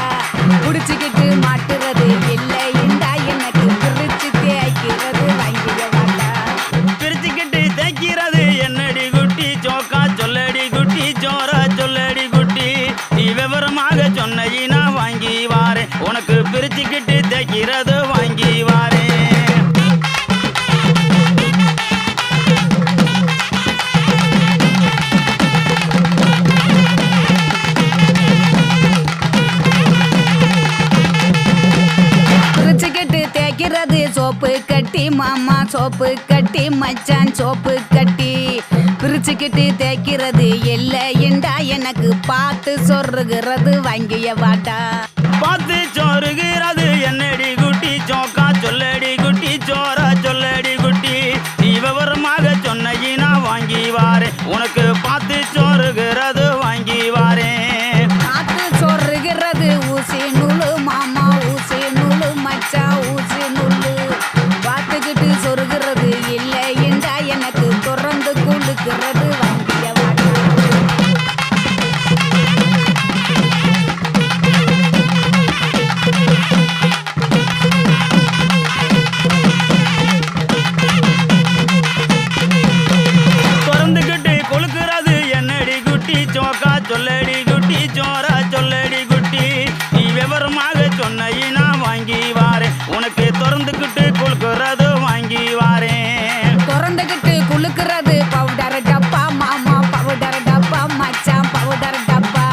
புடிச்சுக்கிட்டு மாட்டுறது இல்லைண்டா எனக்கு பிரிச்சு தேய்க்கிறது வாங்கிய வாடா பிரிச்சுக்கிட்டு தைக்கிறது என்னடி குட்டி ஜோக்கா சொல்லடி குட்டி ஜோரா சொல்லடி குட்டி நீ விவரமாக சொன்னி நான் வாங்கி வாரேன் உனக்கு பிரிச்சுக்கிட்டு தைக்கிறது வாங்கி வாரேன் பிரிச்சுக்கிட்டு தேய்க்கிறது சோப்பு கட்டி மாமா சோப்பு கட்டி மச்சான் சோப்பு கட்டி பிரிச்சுக்கிட்டு தேய்க்கிறது இல்லைண்டா எனக்கு பார்த்து சொருகிறது வாங்கிய வாடா பார்த்து சோறுகிறது என்னடி குட்டி ஜோக்கா சொல்லடி குட்டி ஜோரா சொல்லடி குட்டி நீ விவரமாக சொன்னி நான் வாங்கி வாரேன் உனக்கு பார்த்து சோறுகிறது வாங்கி வாரேன் பார்த்து சொருகிறது ஊசி நூலு மாமா ஊசி நூலு மச்சான் ஊசி நூலு பார்த்துக்கிட்டு சொருகிறது இல்லைண்டா எனக்கு தொடர்ந்து குளுக்கிறது வாங்கிய வாடா திறந்துக்கிட்டு கொழுக்கிறது என்னடி குட்டி ஜோக்கா சொல்லடி குட்டி ஜோரா சொல்லடி குட்டி நீ விவரமாக சொன்னி நான் வாங்கி வாரேன் உனக்கு திறந்துக்கிட்டு கொழுக்கிறது வாங்கி வாரேன் திறந்துக்கிட்டு குளுக்கிறது பவுடர் டப்பா மாமா பவுடர் டப்பா மச்சான் பவுடர் டப்பா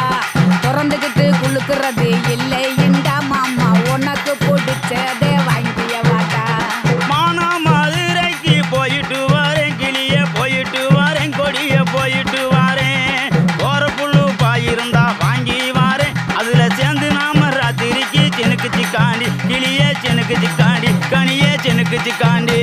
திறந்துக்கிட்டு குளுக்கிறது இல்லைண்டா மாமா உனக்கு பிடிச்சதே வாங்கிய வாடா மானா மதுரைக்கு போயிட்டு வரேன் கிளிய போயிட்டு வரேன் கொடிய போய் எனக்கு சிக்காண்டி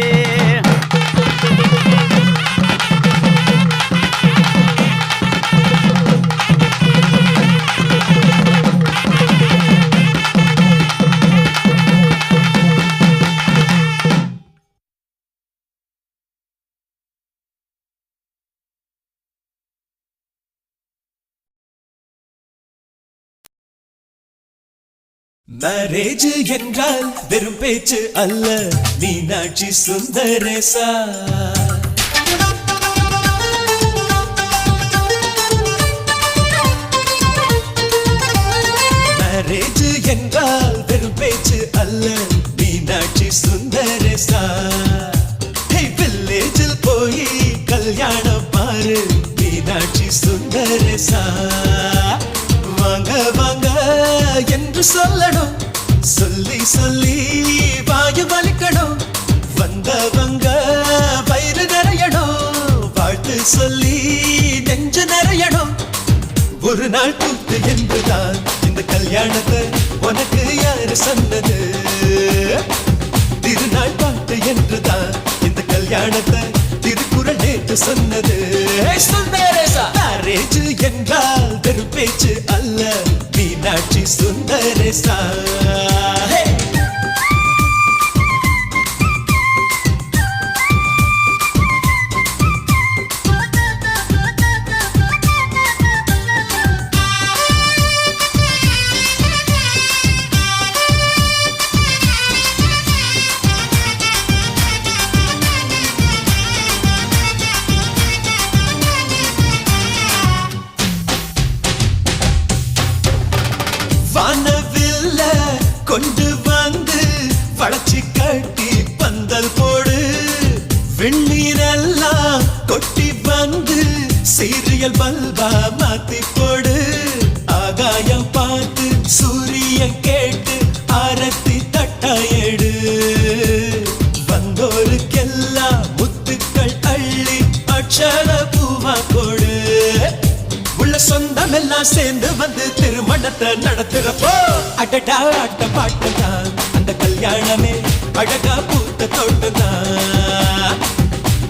மேரேஜ் என்றால் வெறும் பேச்சு அல்ல மீனாட்சி சுந்தரேசா மேரேஜ் என்றால் வெறும் பேச்சு அல்ல மீனாட்சி சுந்தரேசா வில்லேஜில் போய் கல்யாணம் பாரு மீனாட்சி சுந்தரேசா வாங்க வாங்க என்று சொல்லணும் சொல்லி சொல்லி வாயு வலிக்கணும் வந்தவங்க வயிறு நிறையணும் வாழ்த்து சொல்லி நெஞ்சு நிறையணும் ஒரு நாள் கூத்து என்றுதான் இந்த கல்யாணத்தை உனக்கு யாரு சொன்னது திருநாள் பாட்டு என்றுதான் இந்த கல்யாணத்தை திருக்குறள் நேற்று சொன்னது மேரேஜ் என்றால் வெறும் பேச்சு அல்ல மீனாட்சி சுந்தரேசா வானவில்ல கொண்டு வந்து வளர்ச்சி கட்டி பந்தல் போடு வெண்ணீரெல்லாம் கொட்டி வந்து சீரியல் பல்பா மாத்தி போடு ஆகாயம் பார்த்து சூரியன் கேட்டு ஆரத்தி தட்டாயடு வந்தோருக்கெல்லாம் முத்துக்கள் அள்ளி அட்சர பூவா கொடு உள்ள சொந்தம் எல்லாம் சேர்ந்து வந்து திருமணத்தை நடத்துறப்போ அடடா ஆட்ட பாட்டுதான் அந்த கல்யாணமே அழகா பூத்த தோட்டதான்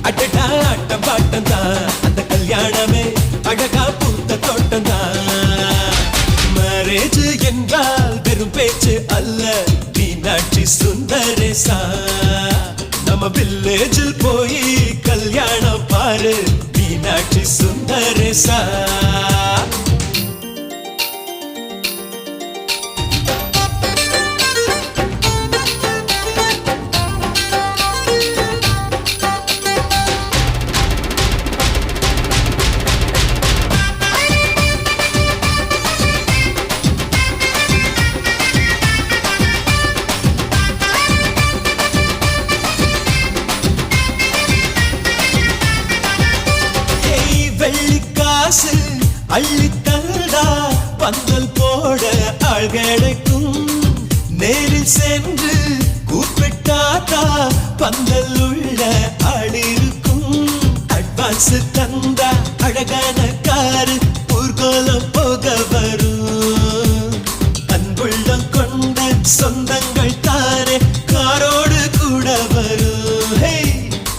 அடடா ஆட்ட பாட்டுதான் அந்த கல்யாணமே அழகா பூத்த தோட்டதான் மேரேஜ் என்றால் வெறும் பேச்சு அல்ல மீனாட்சி சுந்தரேசா நம்ம வில்லேஜில் போய் கல்யாணம் பாரு மீனாட்சி சுந்தரேசா அள்ளி தந்தா பந்தல் போட ஆள் கிடைக்கும் நேரில் சென்று கூப்பிட்டாதா பந்தல் உள்ள ஆள் இருக்கும் அட்வான்ஸ் தந்தா அழகான காரு ஊர்கோலம் போக வரும் அன்புள்ளம் கொண்ட சொந்தங்கள் தானே காரோடு கூட வரும்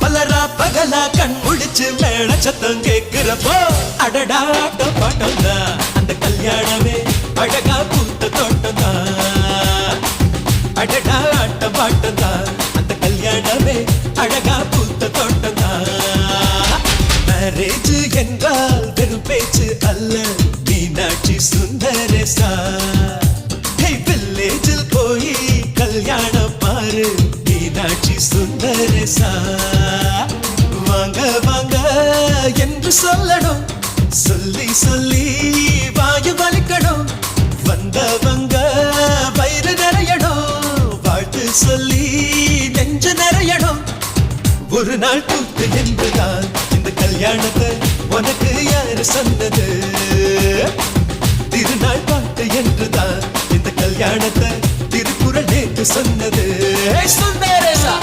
பலரா பகலா கண் முடிச்சு மேல சத்தம் கேட்கிறப்போ அடடா ஆட்ட பாட்டம் தான் அந்த கல்யாணமே அழகா பூத்த தோட்டம் தான் அடடா ஆட்ட பாட்டம் தான் அந்த கல்யாணமே அழகா பூத்த தோட்டம் தான் மேரேஜ் என்றால் வெறும் பேச்சு அல்ல மீனாட்சி சுந்தரேசா வில்லேஜில் போய் கல்யாணம் பாரு மீனாட்சி சுந்தரேசா வாங்க வாங்க என்று சொல்லணும் சொல்லி சொல்லி வாயு வலிக்கணும் வந்தவங்க வயிறு நிறையணும் வாழ்த்து சொல்லி நெஞ்சு நிறையணும் ஒரு நாள் கூத்து என்றுதான் இந்த கல்யாணத்தை உனக்கு யாரு சொன்னது திருநாள் பாட்டு என்றுதான் இந்த கல்யாணத்தை திருக்குறள் நேற்று சொன்னது சுந்தரேசா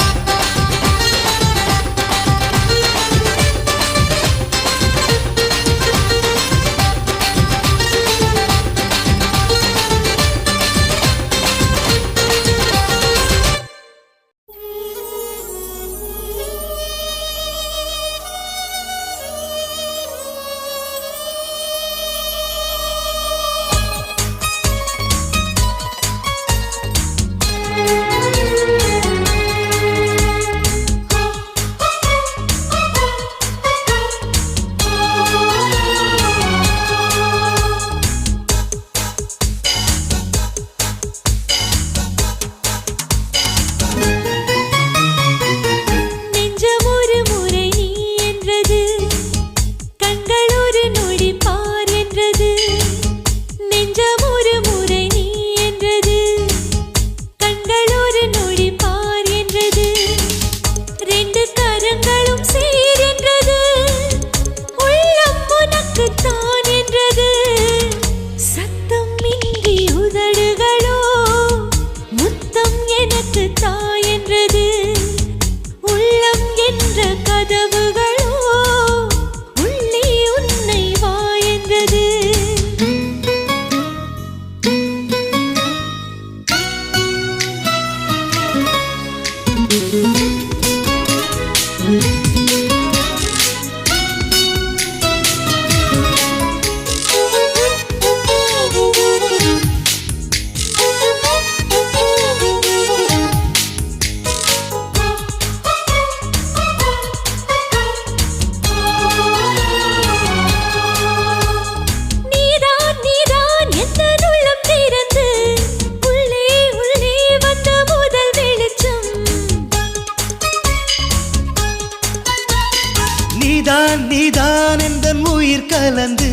அது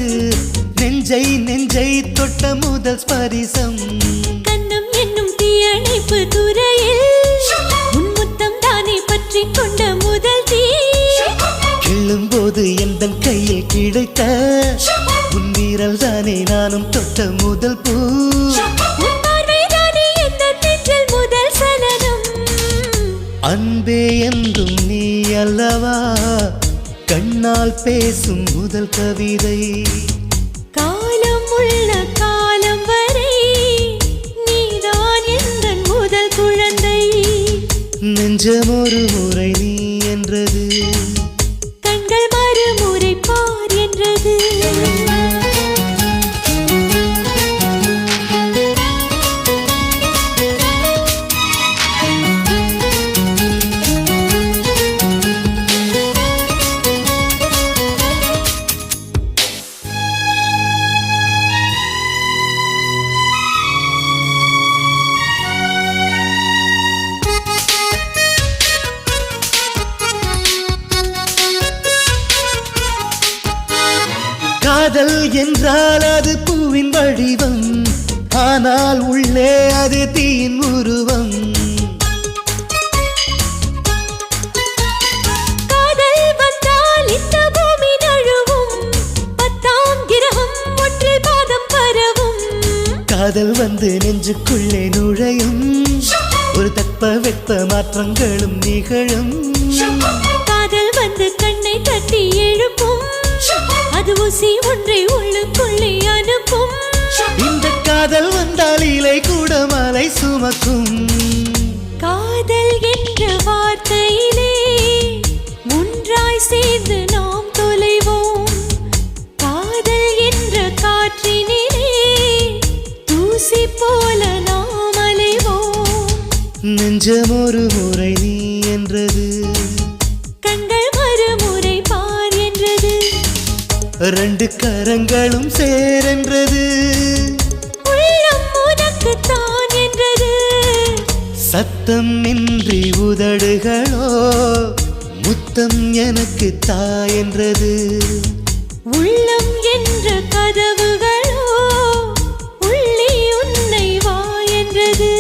நெஞ்சை நெஞ்சை தொட்ட முதல் ஸ்பரிசம் கண்ணம் என்னும் தீயணைப்பு துறையில் உன் முத்தம் தானே பற்றி கொண்ட முதல் தீ கிள்ளும் போது எந்த கையில் கிடைத்த உன் வீரல் தானே நானும் தொட்ட முதல் பூ உன் பார்வை தானே எந்த நெஞ்சில் முதல் சலனம் அன்பே என்றும் நீ அல்லவா கண்ணால் பேசும் முதல் கவிதை காலம் உள்ள காலம் வரை நீதான் எந்த முதல் குழந்தை நெஞ்சம் ஒரு முறை நீ என்றது கண்கள் மறுமுறை பார் என்றது காதல் என்றால் அது பூவின் வடிவம் ஆனால் உள்ளே அது தீயின் உருவம் காதல் வந்தால் இந்த பூமி நழுவும் 10ஆம் கிரகம் ஒன்றில் பாதம் பரவும் காதல் வந்து நெஞ்சுக்குள்ளே நுழையும் ஒரு தட்ப வெப்ப மாற்றங்களும் நிகழும் காதல் வந்து கண்ணை தட்டி எழுப்பும் அது ஊசி ஒன்றை உள்ளுக்குள்ளே அனுப்பும் இந்த காதல் வந்தால் இலை கூட மலை சுமக்கும் காதல் என்ற வார்த்தையிலே ஒன்றாய் சேர்ந்து நாம் தொலைவோம் காதல் என்ற காற்றினிலே தூசி போல நாம் அலைவோம் நெஞ்சம் ஒரு முறை நீ என்றது கண்கள் மறுமுறை பார் என்றது ரெண்டு கரங்களும் சேரென்றது உள்ளம் உனக்கு தான் என்றது சத்தம் இன்றி உதடுகளோ முத்தம் எனக்கு தா என்றது உள்ளம் என்ற கதவுகளோ உள்ளே உன்னை வா என்றது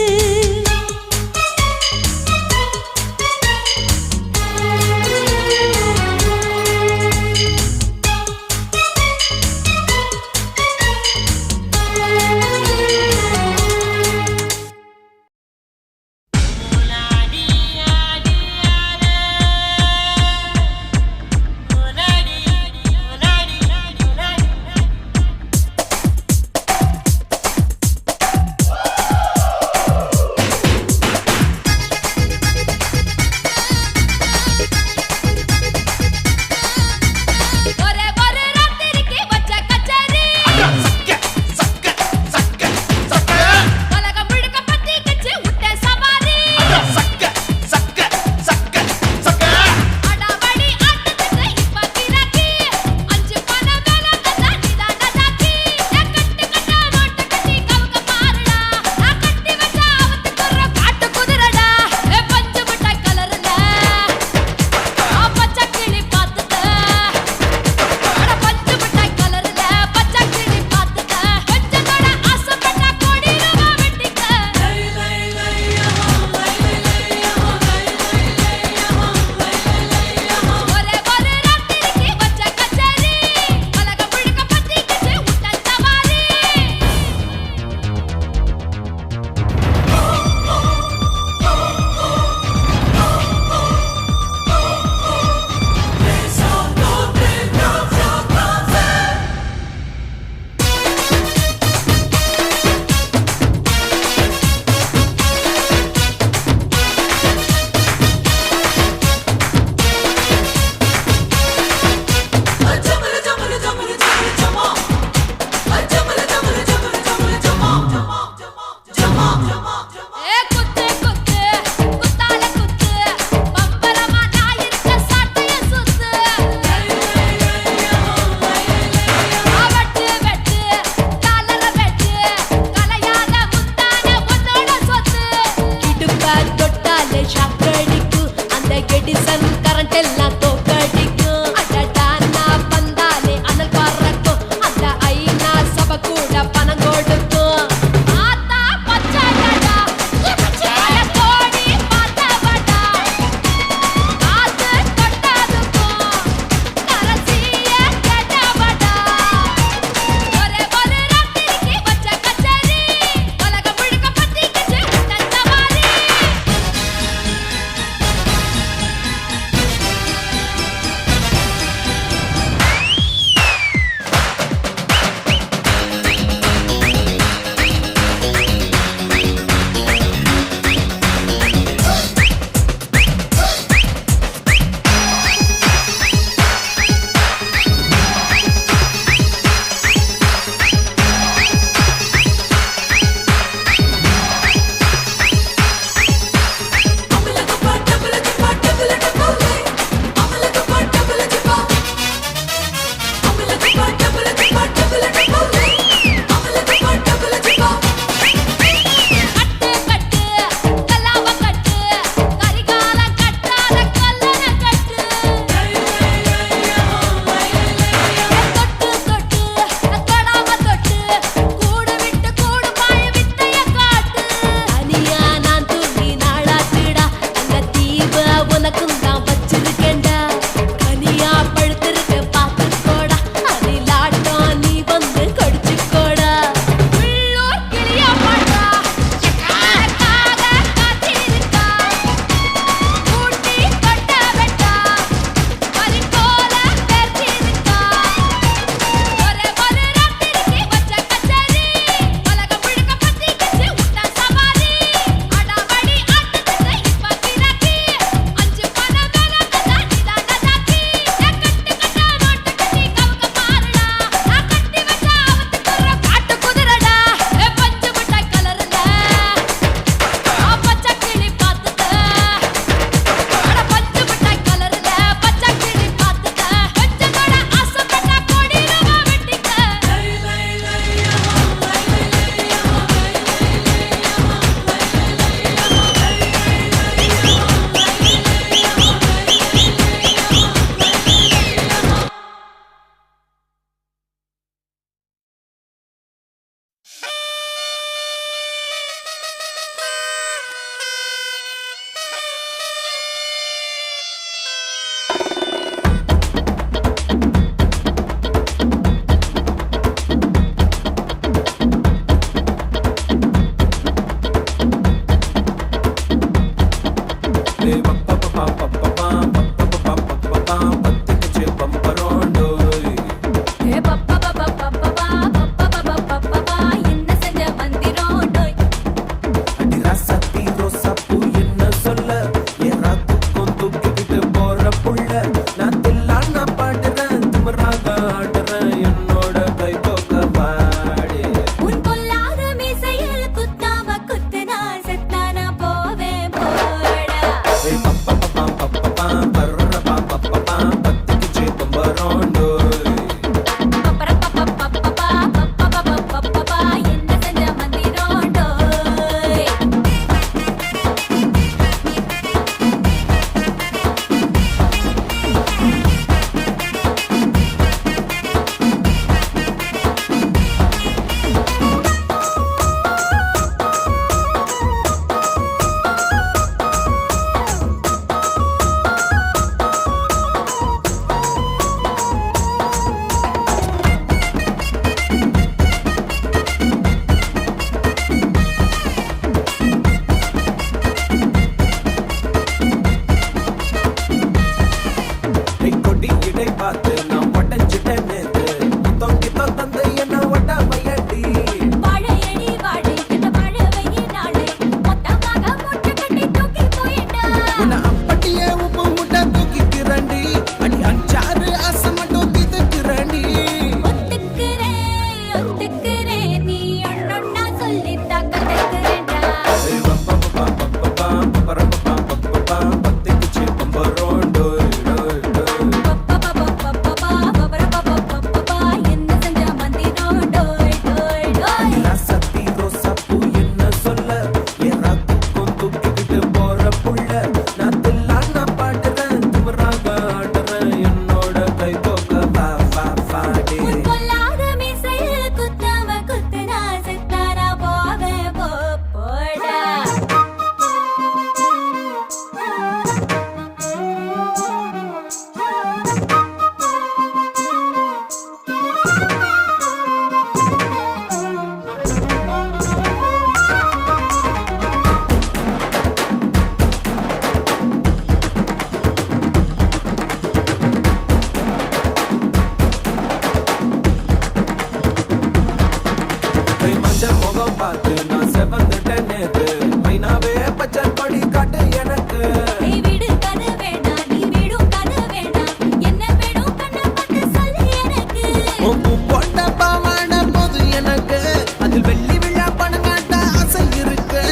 பச்சை முகம் பார்த்து நான் செவந்துட்டேன் நேத்து மைனாவே பச்சை கொடி காட்டு எனக்கு நீ விடு கதை வேண்டாம் நீ விடும் கதை வேண்டாம் என்ன வேணும் கண்ணை பார்த்து சொல்லு எனக்கு உப்பு போட்ட பாவாட போது எனக்கு அதில் வெள்ளி விழா பணம் காட்ட ஆசை இருக்கு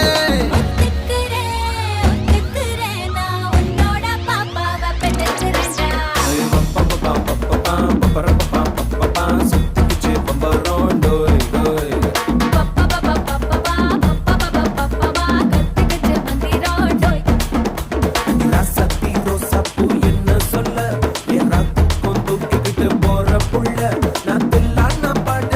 ஒத்துக்கிறேன் நான் உன்னோட பாப்பாவை பெற்றேன்டா சுத்திச்சு பம்பரம் டோய் டோய் ராசத்தி ரோசா பூ என்ன சொல்ல என் ராத்துக்கும் தூக்கிக்கிட்டு போற புள்ள நான் தில்லான பாட்டு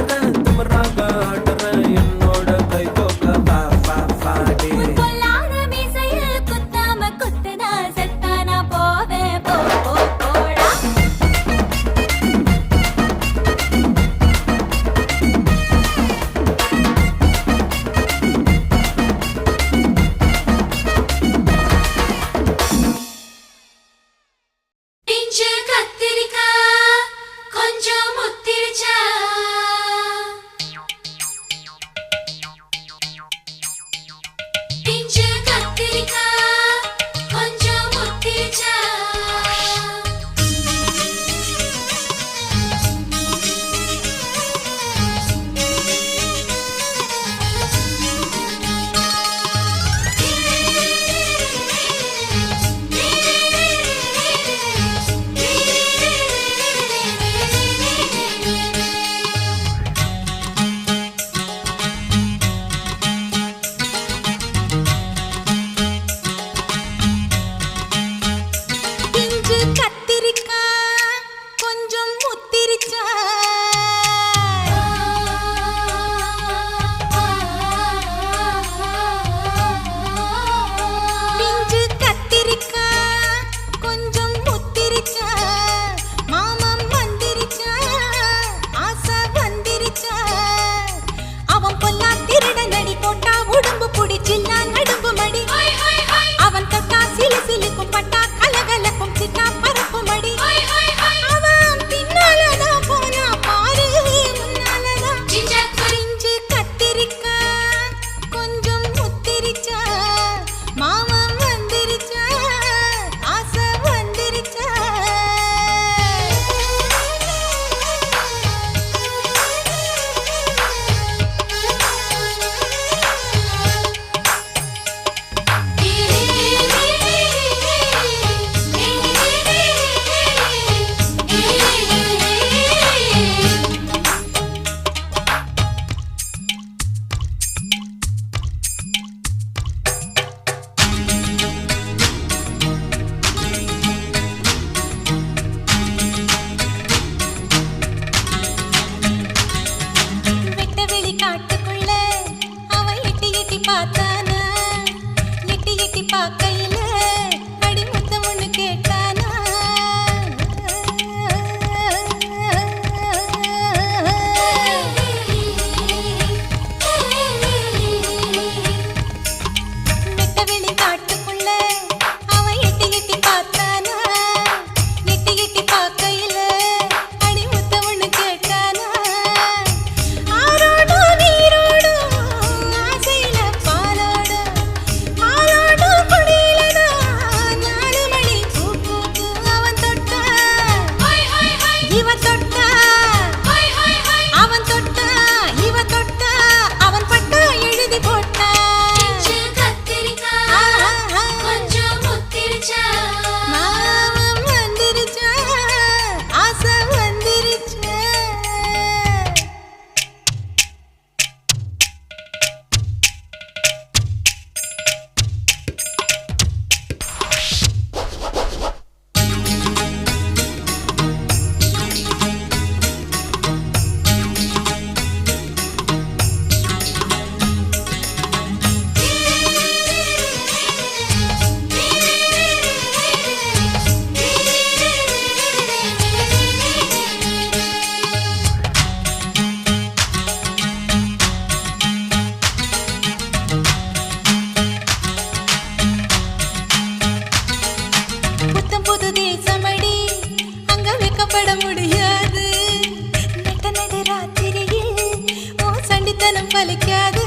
வலிக்காது